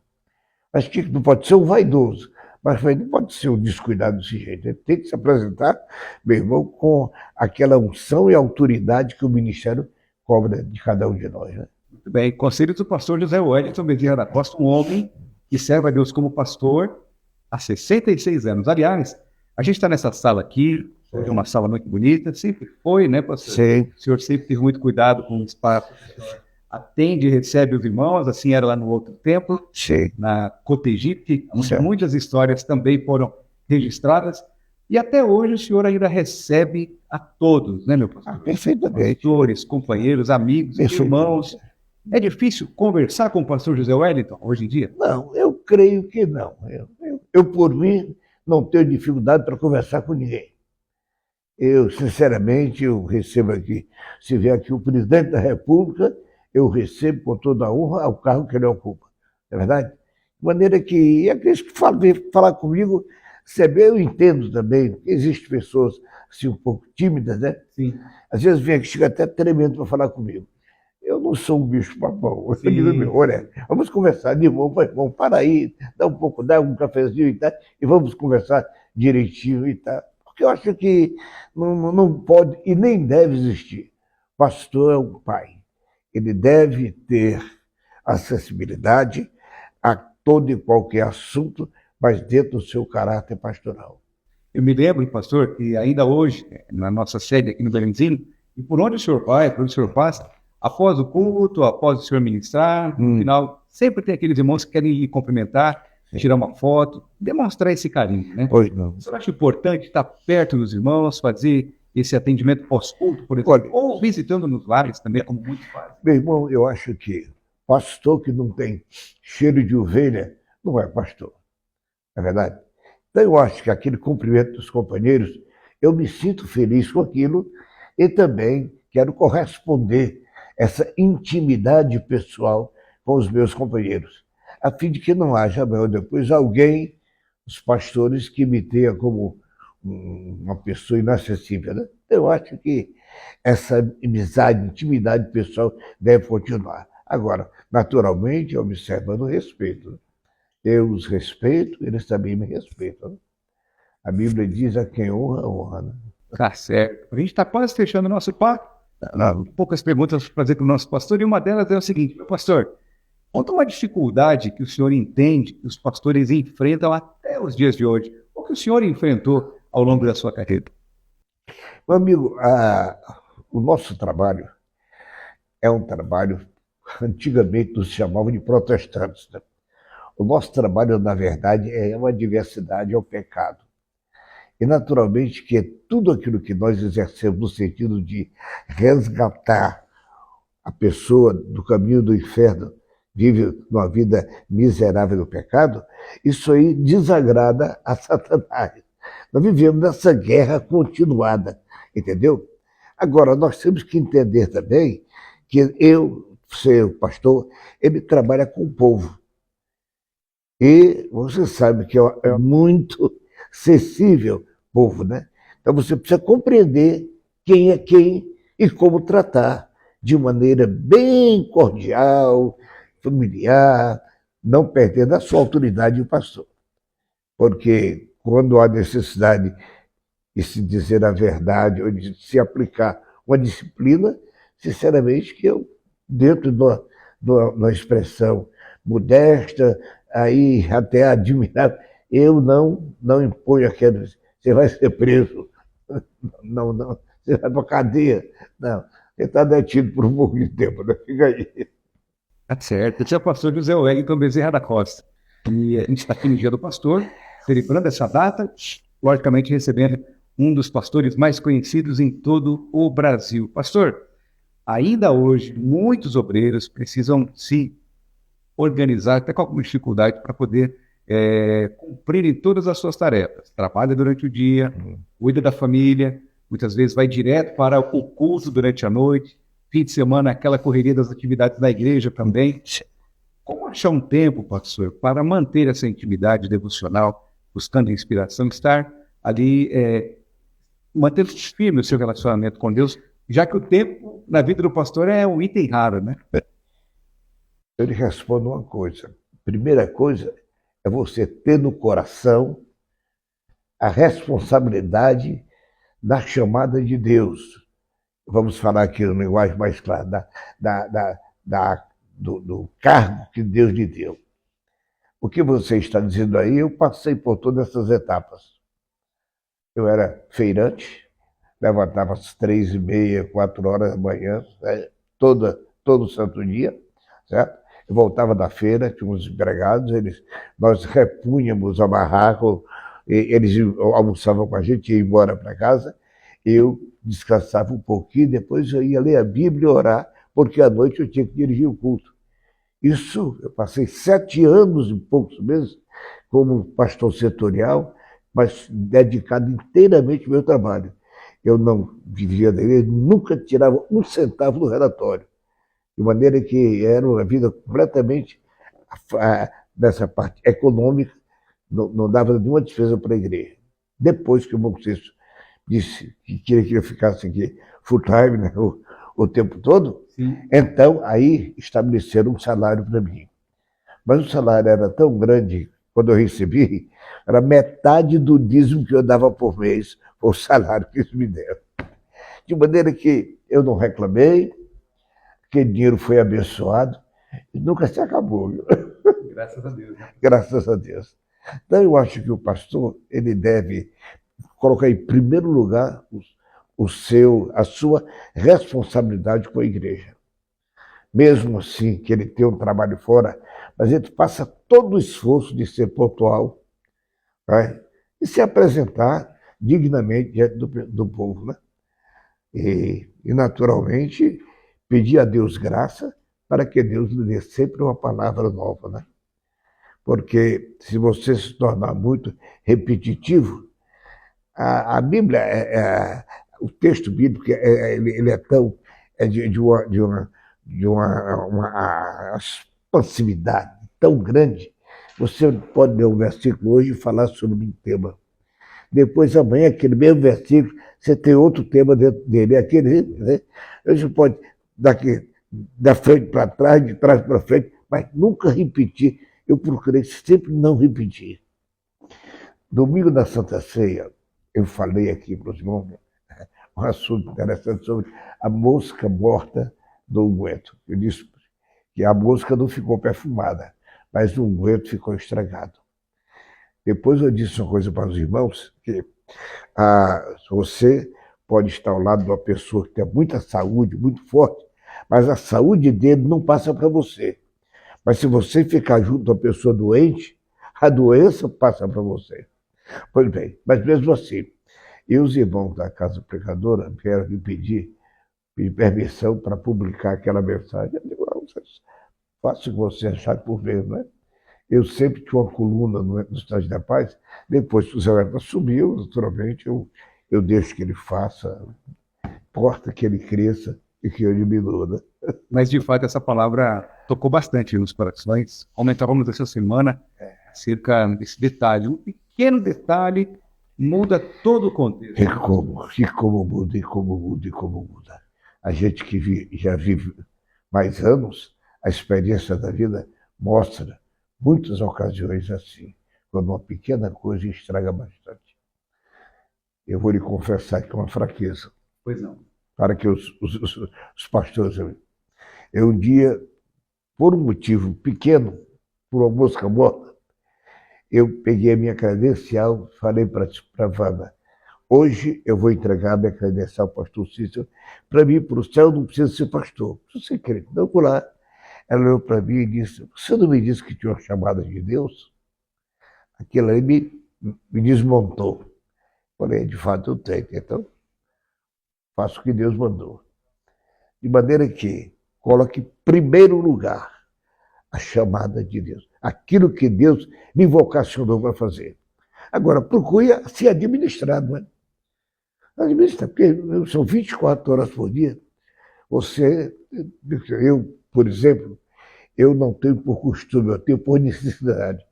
Acho que não pode ser um vaidoso, mas não pode ser um descuidado desse jeito. Ele tem que se apresentar, meu irmão, com aquela unção e autoridade que o ministério cobra de cada um de nós. Né? Muito bem. Conselho do pastor José Wellington Bezerra da Costa, um homem que serve a Deus como pastor há 66 anos. Aliás, a gente está nessa sala aqui, é uma sala muito bonita, sempre foi, né, pastor? Sim. O senhor sempre teve muito cuidado com o espaço. Atende e recebe os irmãos, assim era lá no outro templo, Sim. na Cotegipe, onde Certo. muitas histórias também foram registradas. E até hoje o senhor ainda recebe a todos, né, meu pastor? Perfeitamente. Pastores, companheiros, amigos, irmãos. É difícil conversar com o pastor José Wellington hoje em dia? Não, eu creio que não. Eu por mim, não tenho dificuldade para conversar com ninguém. Sinceramente, eu recebo aqui, se vier aqui o presidente da República, eu recebo com toda a honra ao cargo que ele ocupa. Não é verdade? De maneira que aqueles que falar comigo, eu entendo também que existem pessoas assim, um pouco tímidas, né? Sim. Às vezes vem aqui, chega até tremendo para falar comigo. Eu não sou um bicho-papão. Eu digo, meu, olha, vamos conversar de irmão para irmão, para aí, dá um cafezinho e tal, e vamos conversar direitinho e tal. Porque eu acho que não pode e nem deve existir. Pastor é um pai. Ele deve ter acessibilidade a todo e qualquer assunto, mas dentro do seu caráter pastoral. Eu me lembro, pastor, que ainda hoje, na nossa sede aqui no Belenzinho, e por onde o senhor vai, por onde o senhor passa, após o culto, após o senhor ministrar, no final, sempre tem aqueles irmãos que querem lhe cumprimentar, tirar uma foto, demonstrar esse carinho, né? Pois não. O senhor acha importante estar perto dos irmãos, fazer esse atendimento pós-culto, por exemplo, ou visitando nos lares também, como muitos fazem? Meu irmão, eu acho que pastor que não tem cheiro de ovelha não é pastor. Não é verdade? Então eu acho que aquele cumprimento dos companheiros, eu me sinto feliz com aquilo e também quero corresponder essa intimidade pessoal com os meus companheiros, a fim de que não haja amanhã ou depois alguém, os pastores, que me tenha como uma pessoa inacessível. Né? Eu acho que essa amizade, intimidade pessoal deve continuar. Agora, naturalmente, observando o respeito. Eu os respeito, eles também me respeitam. Né? A Bíblia diz a quem honra, honra. Né? Tá certo. A gente está quase fechando o nosso papo. Poucas perguntas para fazer para o nosso pastor, e uma delas é o seguinte: meu pastor, conta uma dificuldade que o senhor entende que os pastores enfrentam até os dias de hoje, ou que o senhor enfrentou ao longo da sua carreira. Meu amigo, o nosso trabalho é um trabalho, antigamente nos chamavam de protestantes. Né? O nosso trabalho, na verdade, é uma diversidade ao pecado. E, naturalmente, que tudo aquilo que nós exercemos no sentido de resgatar a pessoa do caminho do inferno, vive uma vida miserável do pecado, isso aí desagrada a Satanás. Nós vivemos nessa guerra continuada, entendeu? Agora, nós temos que entender também que ser o pastor, ele trabalha com o povo. E você sabe que é muito sensível povo, né? Então você precisa compreender quem é quem e como tratar de maneira bem cordial, familiar, não perdendo a sua autoridade de pastor. porque quando há necessidade de se dizer a verdade ou de se aplicar uma disciplina, sinceramente, que eu, dentro de uma expressão modesta, aí até admirável, eu não imponho aquela, você vai ser preso, não, você vai para a cadeia, não, você está detido por um pouco de tempo, né? Fica aí. Tá certo. Esse é o pastor José Wellington Bezerra da Costa. E a gente está aqui no Dia do Pastor, celebrando essa data, logicamente recebendo um dos pastores mais conhecidos em todo o Brasil. Pastor, ainda hoje, muitos obreiros precisam se organizar, até com alguma dificuldade, para poder cumprirem todas as suas tarefas. Trabalha durante o dia, cuida da família, muitas vezes vai direto para o culto durante a noite, fim de semana, aquela correria das atividades da igreja também. Como achar um tempo, pastor, para manter essa intimidade devocional, buscando inspiração, estar ali, mantendo firme o seu relacionamento com Deus, já que o tempo na vida do pastor é um item raro, né? Eu lhe respondo uma coisa. Primeira coisa é você ter no coração a responsabilidade da chamada de Deus. Vamos falar aqui no linguagem mais clara, do cargo que Deus lhe deu. O que você está dizendo aí, eu passei por todas essas etapas. Eu era feirante, levantava às 3h30, 4 horas da manhã, todo santo dia, certo? Eu voltava da feira, tínhamos empregados, nós repunhamos a barraca, eles almoçavam com a gente, iam embora para casa, eu descansava um pouquinho, depois eu ia ler a Bíblia e orar, porque à noite eu tinha que dirigir o culto. Isso, eu passei 7 anos e poucos meses como pastor setorial, mas dedicado inteiramente ao meu trabalho. Eu não vivia dele, nunca tirava um centavo do relatório. De maneira que era uma vida completamente, nessa parte econômica, não dava nenhuma despesa para a igreja. Depois que o Bom Cristo disse que queria que eu ficasse aqui full time, né, o tempo todo, sim, então aí estabeleceram um salário para mim. Mas o salário era tão grande, quando eu recebi, era metade do dízimo que eu dava por mês, o salário que eles me deram. De maneira que eu não reclamei, aquele dinheiro foi abençoado e nunca se acabou. Viu? Graças a Deus. Né? Graças a Deus. Então eu acho que o pastor, ele deve colocar em primeiro lugar a sua responsabilidade com a igreja. Mesmo assim, que ele tenha um trabalho fora, mas ele faça todo o esforço de ser pontual, né? E se apresentar dignamente diante do povo. Né? E, naturalmente, pedir a Deus graça para que Deus lhe dê sempre uma palavra nova. Né? Porque se você se tornar muito repetitivo, a Bíblia, o texto bíblico, ele é tão de uma expansividade tão grande. Você pode ler um versículo hoje e falar sobre um tema. Depois, amanhã, aquele mesmo versículo, você tem outro tema dentro dele. Aquele, né? Você pode, da frente para trás, de trás para frente, mas nunca repetir. Eu procurei sempre não repetir. Domingo da Santa Ceia, eu falei aqui para os irmãos um assunto interessante sobre a mosca morta do unguento. Eu disse que a mosca não ficou perfumada, mas o unguento ficou estragado. Depois eu disse uma coisa para os irmãos, que você pode estar ao lado de uma pessoa que tem muita saúde, muito forte, mas a saúde dele não passa para você. Mas se você ficar junto a uma pessoa doente, a doença passa para você. Pois bem, mas mesmo assim, e os irmãos da Casa Pecadora vieram me pedir permissão para publicar aquela mensagem. Eu digo, faça o que você achar por ver, não é? Eu sempre tinha uma coluna no Estádio da Paz, depois que o Zé Wellington subiu, naturalmente, eu deixo que ele faça, importa que ele cresça e que eu diminua. Né? Mas, de fato, essa palavra tocou bastante nos corações. Aumentávamos essa semana acerca desse detalhe. Um pequeno detalhe muda todo o contexto. E como muda. A gente que já vive mais anos, a experiência da vida mostra muitas ocasiões assim. quando uma pequena coisa estraga bastante. Eu vou lhe confessar que é uma fraqueza, Pois não. para que os pastores... Eu um dia, por um motivo pequeno, por uma mosca morta, eu peguei a minha credencial, falei para a Wanda, hoje eu vou entregar a minha credencial ao pastor Cícero, para mim, para o céu, não precisa ser pastor, precisa ser crente. Então, por lá, ela olhou para mim e disse, você não me disse que tinha uma chamada de Deus? Aquilo aí me desmontou. Falei, de fato eu tenho, então faço o que Deus mandou. De maneira que coloque em primeiro lugar a chamada de Deus, aquilo que Deus me vocacionou para fazer. Agora, procure se administrar, não é? Administra, porque são 24 horas por dia. Eu, por exemplo, eu não tenho por costume, eu tenho por necessidade.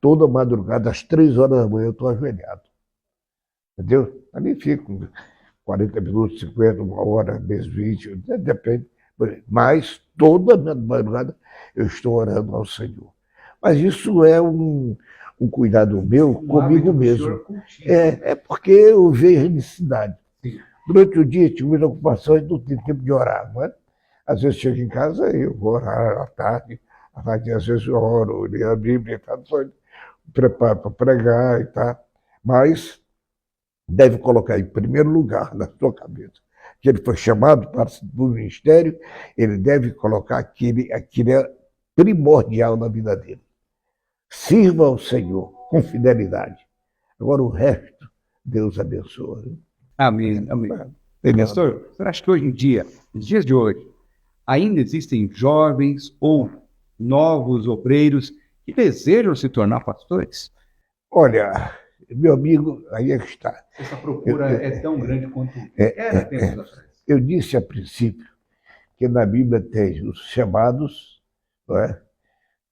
Toda madrugada, às 3 horas da manhã, eu estou ajoelhado. Entendeu? Ali fico 40 minutos, 50, uma hora, mês 20, depende. Mas toda madrugada eu estou orando ao Senhor. Mas isso é um cuidado meu comigo mesmo. É porque eu vejo a necessidade. Sim. Durante o dia, tive muitas ocupações, não tenho tempo de orar, não é? Às vezes chego em casa, eu vou orar à tarde às vezes eu oro, leio a Bíblia, tá? Preparo para pregar e tal. Mas deve colocar em primeiro lugar na sua cabeça que ele foi chamado para o ministério, ele deve colocar aquele primordial na vida dele. Sirva ao Senhor com fidelidade. Agora o resto, Deus abençoa. Amém, amém. Pastor, você acha que hoje em dia, nos dias de hoje, ainda existem jovens ou novos obreiros que desejam se tornar pastores? Olha, meu amigo, aí é que está. Essa procura é tão grande quanto era tempos atrás. Eu disse a princípio que na Bíblia tem os chamados, não é?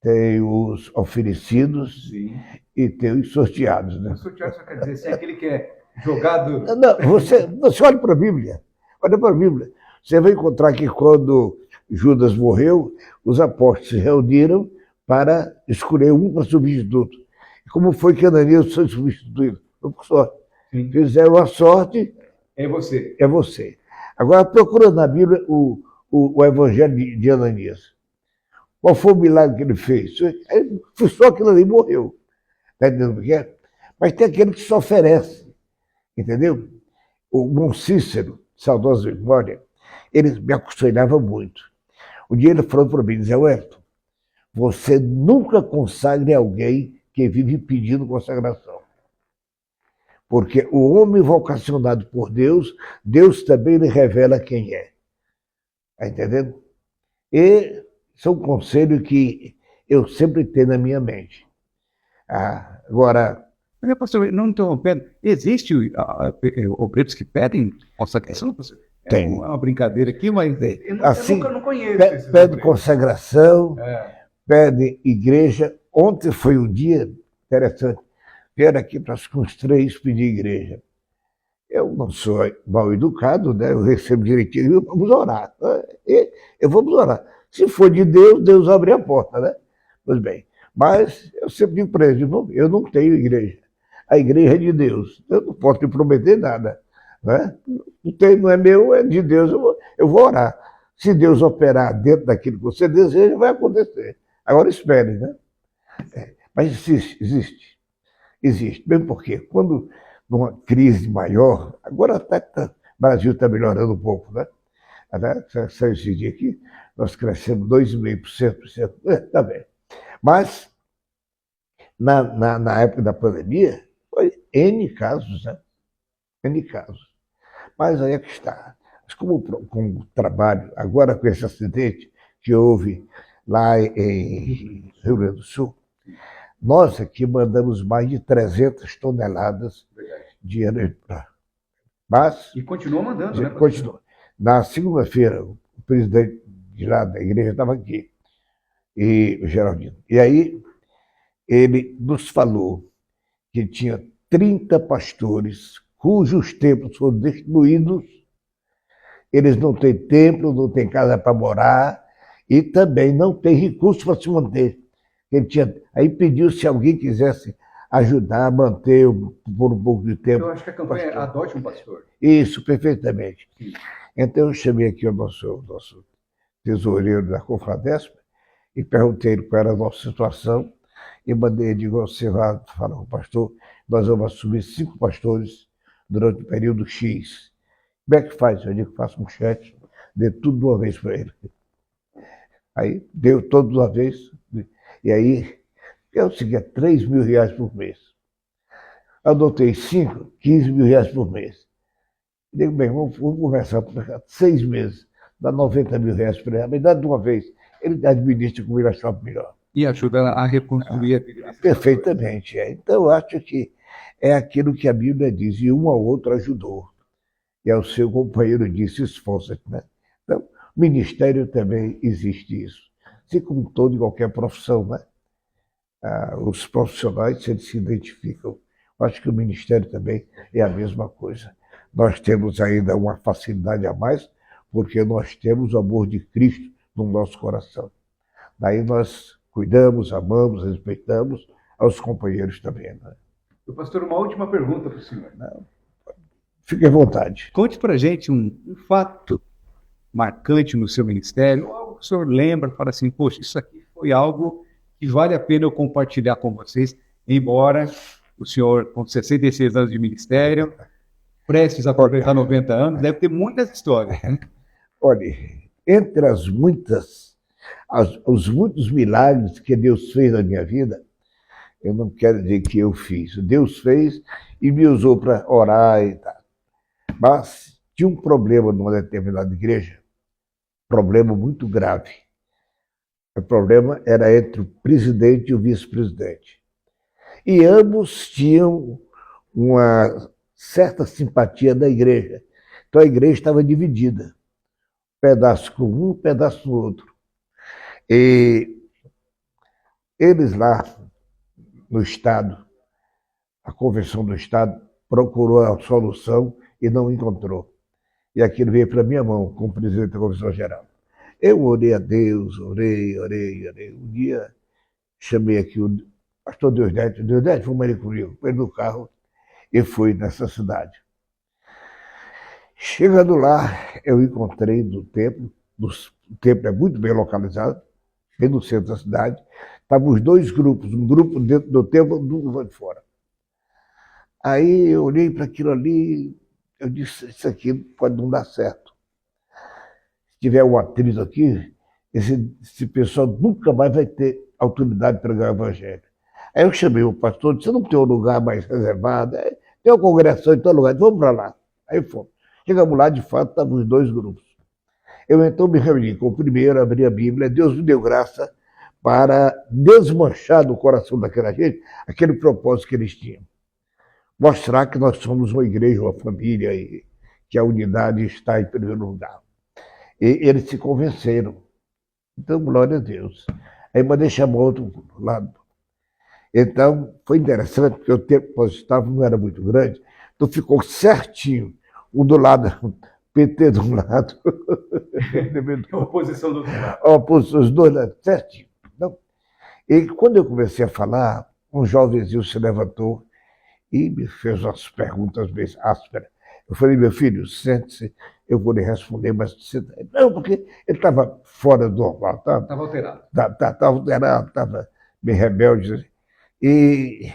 Tem os oferecidos. Sim. E tem os sorteados. Né? O sorteado só quer dizer assim, aquele que é jogado... Não, você olha para a Bíblia. Olha para a Bíblia. Você vai encontrar que quando Judas morreu, os apóstolos se reuniram para escolher um para substituto. E como foi que Ananias foi substituído? Foi por sorte. Sim. Fizeram a sorte. É você. É você. Agora, procura na Bíblia o Evangelho de Ananias. Qual foi o milagre que ele fez? Foi só aquilo ali, morreu. Está entendendo o que é? Mas tem aquele que se oferece. Entendeu? O bom Cícero, saudosa memória, ele me aconselhava muito. Um dia ele falou para mim, Zé Wellington, você nunca consagre alguém que vive pedindo consagração. Porque o homem vocacionado por Deus, Deus também lhe revela quem é. Está entendendo? E isso é um conselho que eu sempre tenho na minha mente. Agora... Pastor, não interrompendo, existe obreiros que pedem consagração? Tem. É uma brincadeira aqui, mas assim, eu nunca não conheço. Pede consagração, pede igreja. Ontem foi um dia interessante. Vieram aqui para uns 3 pedir igreja. Eu não sou mal educado, né? Eu recebo direitinho, vamos orar. Vamos orar. Se for de Deus, Deus abre a porta, né? Pois bem, mas eu sempre digo para eles, eu não tenho igreja. A igreja é de Deus. Eu não posso te prometer nada. Né? Não é meu, é de Deus. Eu vou orar. Se Deus operar dentro daquilo que você deseja, vai acontecer. Agora espere, né? Mas existe. Existe. Mesmo porque quando numa crise maior, agora até o Brasil está melhorando um pouco, né? Saiu esse dia aqui, nós crescemos 2,5%. Está bem. Mas, na época da pandemia, foi N casos, né? N casos. Mas aí é que está. Mas como trabalho, agora com esse acidente que houve lá em Rio Grande do Sul, nós aqui mandamos mais de 300 toneladas de energia. Mas... E continua mandando, né? Continua. Na segunda-feira, o presidente de lá da igreja estava aqui, o Geraldino. E aí, ele nos falou que tinha 30 pastores cujos templos foram destruídos, eles não têm templo, não têm casa para morar e também não têm recursos para se manter. Aí pediu se alguém quisesse ajudar a manter por um pouco de tempo. Eu acho que a campanha é Adote um Pastor. Isso, perfeitamente. Sim. Então eu chamei aqui o nosso tesoureiro da Confradesp e perguntei qual era a nossa situação e mandei, digo, você vai falar com o pastor, nós vamos assumir 5 pastores durante o período X. Como é que faz? Eu digo, faço um chat, dê tudo de uma vez para ele. Aí deu tudo de uma vez, e aí eu seguia R$3.000 por mês. Adotei 5, R$15.000 por mês. Digo, meu irmão, vamos conversar por 6 meses, dá R$90.000 para ele, mas dá de uma vez. Ele administra como ele achar melhor. E ajuda a reconstruir a vida. Perfeitamente. Então, eu acho que é aquilo que a Bíblia diz, e um ao outro ajudou. E ao seu companheiro disse, esforça-te. Né? Então, o ministério também existe isso. Assim como todo e qualquer profissão, né? Os profissionais eles se identificam. Eu acho que o ministério também é a mesma coisa. Nós temos ainda uma facilidade a mais, porque nós temos o amor de Cristo no nosso coração. Daí nós cuidamos, amamos, respeitamos aos companheiros também. Né? Pastor, uma última pergunta para o senhor. Fique à vontade. Conte para a gente um fato marcante no seu ministério, algo que o senhor lembra, fala assim, poxa, isso aqui foi algo que vale a pena eu compartilhar com vocês, embora o senhor, com 66 anos de ministério, prestes a completar 90 anos, deve ter muitas histórias. Né? Olha, entre os muitos milagres que Deus fez na minha vida, eu não quero dizer que eu fiz. Deus fez e me usou para orar e tal. Mas tinha um problema numa determinada igreja, problema muito grave. O problema era entre o presidente e o vice-presidente. E ambos tinham uma certa simpatia da igreja. Então a igreja estava dividida. Um pedaço com um pedaço com o outro. E eles lá no Estado, a Convenção do Estado, procurou a solução e não encontrou. E aquilo veio para minha mão, como presidente da Convenção Geral. Eu orei a Deus, orei. Um dia chamei aqui o pastor Deusdete, vamos ali comigo, foi no carro e fui nessa cidade. Chegando lá, eu encontrei no templo, o templo é muito bem localizado, bem no centro da cidade, estavam os 2 grupos, um grupo dentro do templo, um grupo lá de fora. Aí eu olhei para aquilo ali, eu disse, isso aqui pode não dar certo. Se tiver um atrito aqui, esse pessoal nunca mais vai ter autoridade para pregar o evangelho. Aí eu chamei o pastor, disse, não tem um lugar mais reservado? Tem uma congregação em todo lugar, vamos para lá. Aí fomos. Chegamos lá, de fato, estavam os 2 grupos. Eu então me reuni com o primeiro, abri a Bíblia, Deus me deu graça para desmanchar do coração daquela gente aquele propósito que eles tinham. Mostrar que nós somos uma igreja, uma família, e que a unidade está em primeiro lugar. E eles se convenceram. Então, glória a Deus. Aí mandei chamar outro lado. Então, foi interessante, porque o tempo que nós estávamos não era muito grande, então ficou certinho. Um do lado, PT de um lado. A oposição do outro lado. Os 2 lados, certinho. Então, e quando eu comecei a falar, um jovenzinho se levantou e me fez umas perguntas bem ásperas. Eu falei, meu filho, sente-se, eu vou lhe responder, mas senta. Não, porque ele estava fora do normal. Estava alterado. Estava alterado, estava bem rebelde. E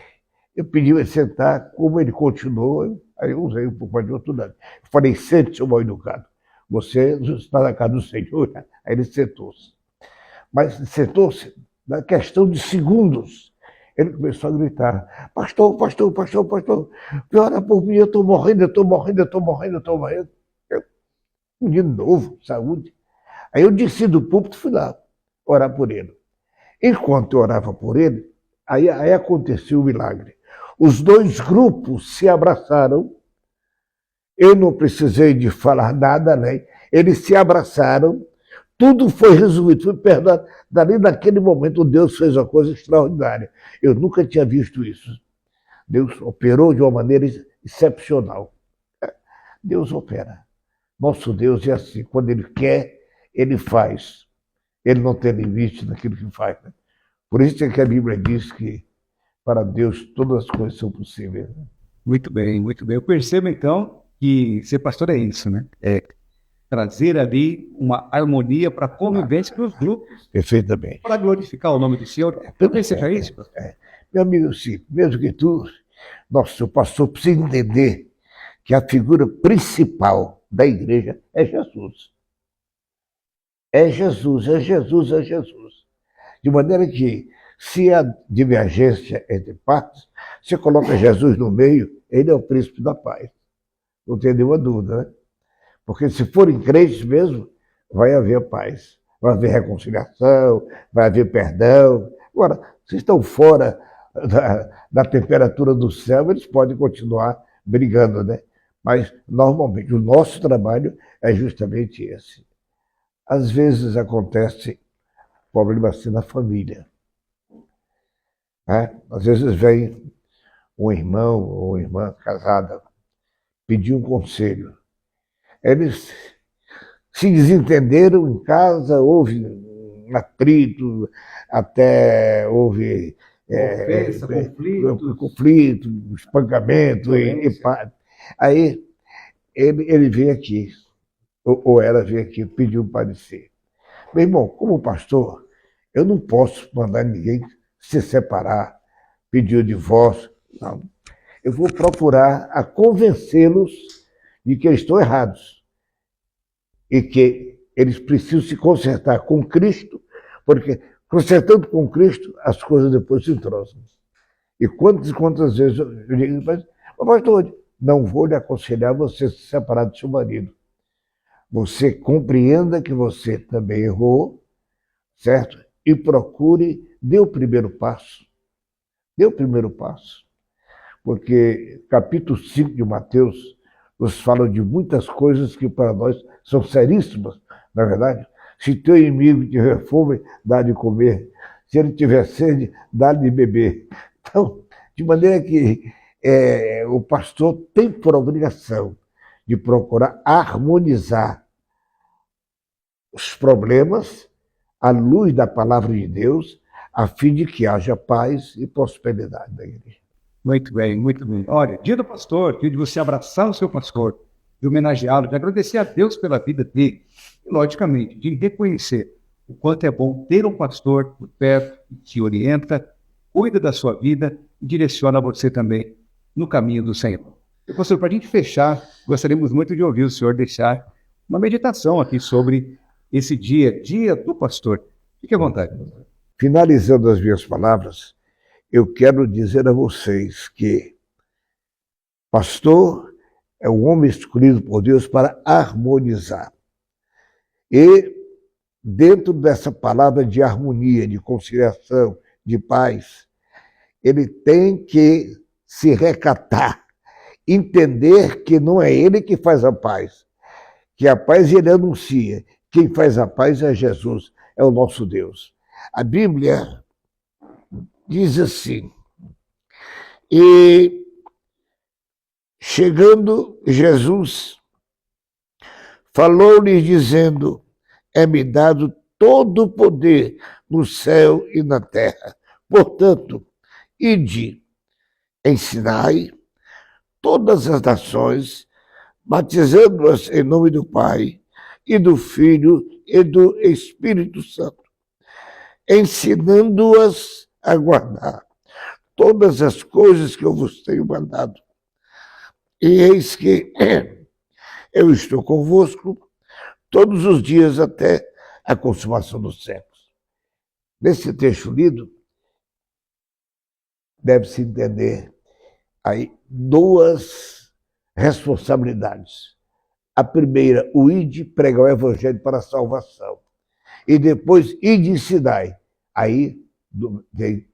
eu pedi ele sentar, como ele continuou, aí eu usei um pouco mais de outro lado. Eu falei, sente-se, seu mal educado. Você está na casa do Senhor. Aí ele sentou-se. Mas sentou-se na questão de segundos. Ele começou a gritar, pastor, ora por mim, eu estou morrendo. Menino novo, saúde. Aí eu desci do púlpito e fui lá orar por ele. Enquanto eu orava por ele, aí aconteceu o milagre. Os 2 grupos se abraçaram. Eu não precisei de falar nada, né? Eles se abraçaram. Tudo foi resolvido, foi perdoado. Dali, naquele momento, Deus fez uma coisa extraordinária. Eu nunca tinha visto isso. Deus operou de uma maneira excepcional. Deus opera. Nosso Deus é assim. Quando Ele quer, Ele faz. Ele não tem limite naquilo que faz. Né? Por isso é que a Bíblia diz que para Deus todas as coisas são possíveis. Muito bem, muito bem. Eu percebo, então, que ser pastor é isso, né? É trazer ali uma harmonia para a convivência dos grupos, Perfeitamente. para glorificar o nome do Senhor. Talvez seja isso, pastor? Meu amigo, sim, mesmo que tu, nosso pastor precisa entender que a figura principal da igreja é Jesus. É Jesus, é Jesus, é Jesus. De maneira que, se há divergência entre partes, você coloca Jesus no meio, ele é o príncipe da paz. Não tem nenhuma dúvida, né? Porque se forem crentes mesmo, vai haver paz, vai haver reconciliação, vai haver perdão. Agora, se estão fora da temperatura do céu, eles podem continuar brigando, né? Mas, normalmente, o nosso trabalho é justamente esse. Às vezes acontece problema assim na família. Né? Às vezes vem um irmão ou uma irmã casada pedir um conselho. Eles se desentenderam em casa, houve um atrito, até houve Ofensa, conflito, espancamento. Aí ele veio aqui, ou ela veio aqui, pediu um parecer. Meu irmão, como pastor, eu não posso mandar ninguém se separar, pedir o divórcio, não. Eu vou procurar a convencê-los de que eles estão errados e que eles precisam se consertar com Cristo, porque consertando com Cristo, as coisas depois se entrosam. E quantas vezes eu digo, mas, pastor, não vou lhe aconselhar você se separar do seu marido. Você compreenda que você também errou, certo? E procure, dê o primeiro passo. Dê o primeiro passo. Porque capítulo 5 de Mateus nos fala de muitas coisas que para nós são seríssimas, na verdade. Se teu inimigo tiver fome, dá de comer. Se ele tiver sede, dá de beber. Então, de maneira que o pastor tem por obrigação de procurar harmonizar os problemas à luz da palavra de Deus, a fim de que haja paz e prosperidade na igreja. Muito bem, muito bem. Olha, dia do pastor, dia de você abraçar o seu pastor, de homenageá-lo, de agradecer a Deus pela vida dele, e, logicamente, de reconhecer o quanto é bom ter um pastor por perto, que te orienta, cuida da sua vida e direciona você também no caminho do Senhor. E, pastor, para a gente fechar, gostaríamos muito de ouvir o senhor deixar uma meditação aqui sobre esse dia do pastor. Fique à vontade. Finalizando as minhas palavras, eu quero dizer a vocês que pastor é o homem escolhido por Deus para harmonizar. E dentro dessa palavra de harmonia, de conciliação, de paz, ele tem que se recatar, entender que não é ele que faz a paz, que a paz ele anuncia. Quem faz a paz é Jesus, é o nosso Deus. A Bíblia diz assim, e chegando Jesus, falou-lhes dizendo, é-me dado todo o poder no céu e na terra. Portanto, ide, ensinai todas as nações, batizando-as em nome do Pai, e do Filho e do Espírito Santo, ensinando-as a guardar todas as coisas que eu vos tenho mandado. E eis que eu estou convosco todos os dias até a consumação dos séculos. Nesse texto lido, deve-se entender aí duas responsabilidades. A primeira, o ide, pregar o evangelho para a salvação. E depois, ide, ensinai. Aí,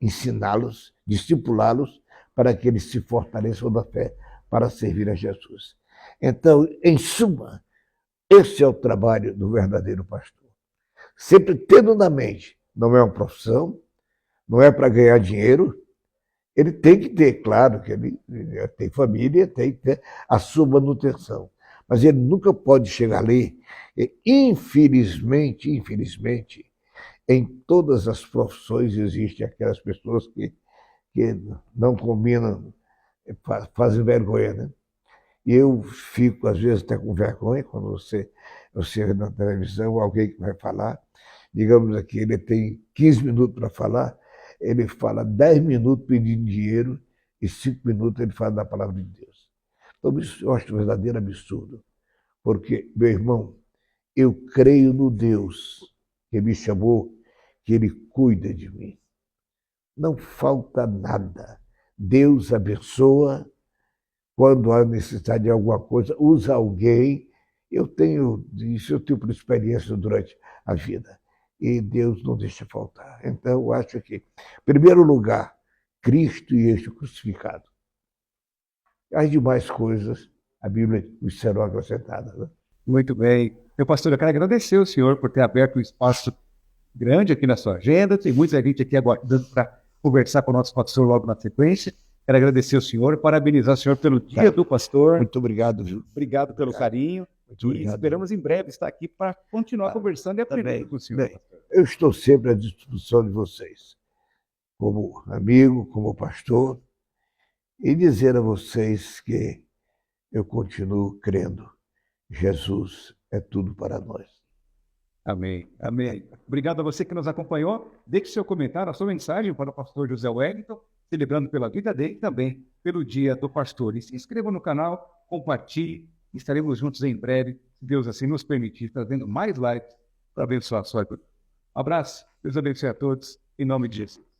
ensiná-los, discipulá-los, para que eles se fortaleçam da fé para servir a Jesus. Então, em suma, esse é o trabalho do verdadeiro pastor. Sempre tendo na mente, não é uma profissão, não é para ganhar dinheiro, ele tem que ter, claro, que ele tem família, tem que ter a sua manutenção. Mas ele nunca pode chegar ali. Infelizmente, em todas as profissões existem aquelas pessoas que que não combinam, fazem vergonha, né? E eu fico, às vezes, até com vergonha quando você vê na televisão alguém que vai falar. Digamos aqui, ele tem 15 minutos para falar, ele fala 10 minutos pedindo dinheiro e 5 minutos ele fala da palavra de Deus. Então, isso eu acho um verdadeiro absurdo. Porque, meu irmão, eu creio no Deus que me chamou, que Ele cuida de mim. Não falta nada. Deus abençoa. Quando há necessidade de alguma coisa, usa alguém. Eu tenho por experiência durante a vida. E Deus não deixa faltar. Então, eu acho que, em primeiro lugar, Cristo e este crucificado. As demais coisas, a Bíblia nos serão acrescentadas. Né? Muito bem. Meu pastor, eu quero agradecer o senhor por ter aberto um espaço grande aqui na sua agenda. Tem muita gente aqui aguardando para conversar com o nosso pastor logo na sequência. Quero agradecer o senhor, parabenizar o senhor pelo Dia do Pastor. Muito obrigado, viu? Obrigado pelo carinho. Muito obrigado. E esperamos em breve estar aqui para continuar conversando e aprendendo com o senhor. Bem, eu estou sempre à disposição de vocês, como amigo, como pastor, e dizer a vocês que eu continuo crendo. Jesus é tudo para nós. Amém, amém. Obrigado a você que nos acompanhou. Deixe seu comentário, a sua mensagem para o pastor José Wellington, celebrando pela vida dele e também pelo Dia do Pastor. E se inscreva no canal, compartilhe, estaremos juntos em breve, se Deus assim nos permitir, trazendo mais lives para abençoar a sua vida. Um abraço, Deus abençoe a todos, em nome de Jesus.